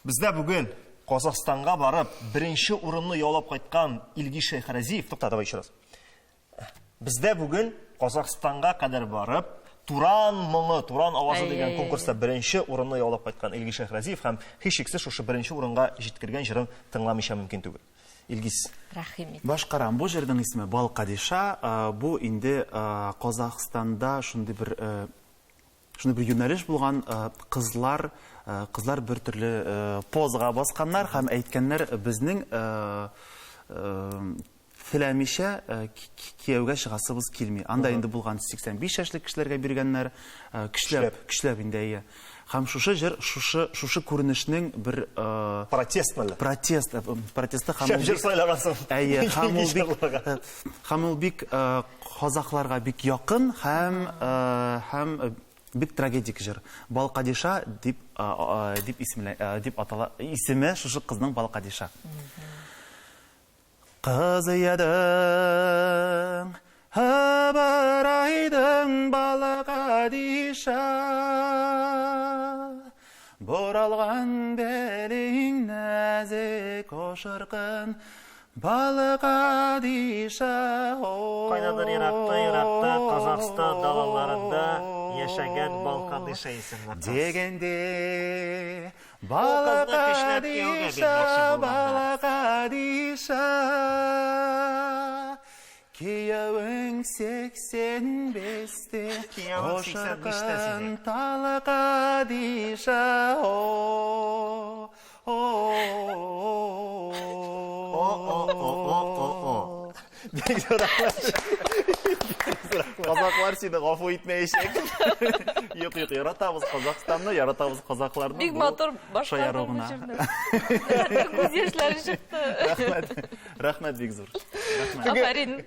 Бездә бүген Казахстанга барып, беренче урынны яулап кайткан Илгиз Шәйхразиев, давай еще раз. Бездә бүген Казахстанга кадәр барып, Туран моңы, Туран авазы дигән конкурста беренче урынны яулап кайткан Илгиз Шәйхразиев һәм һичшиксез шушы беренче урынга җиткергән җырын тыңламыйча мөмкин түгел. Илгиз. Рәхимет. Башкарам, бу җырның исеме Балкадиша. Бу инде Казахстанда шундый бер юнәлеш булган, кызлар бер төрле позга басканнар һәм әйткәннәр безнең теләмичә кияүгә чыгасыбыз килми. Анда инде булган 85 яшьлек кешеләргә биргәннәр, көчләп инде әйе. Һәм шушы җыр, шушы күренешнең бер протесты һәм ул бик казакларга бик якын һәм бик трагедик җыр. Балкадиша дип атала. Исеме шушы кызның Балкадиша. Кыз едең, ыбырайдың Балкадиша, боралған белең нәзік ошырқын Балкадиша. Кайдадыр еракта Казахстан далаларында яшәгән Балкадиша исемле. Дегенде Балкадиша, Балкадиша, кияуің 85-те, ошырқын Балкадиша. Казаклар сине гафу итмәячәк. Юк, яратабыз Казахстанны, яратабыз казакларны. Бик матур башкарган җырны. Күз яшьләре чыкты. Рәхмәт бик зур. Афәрин.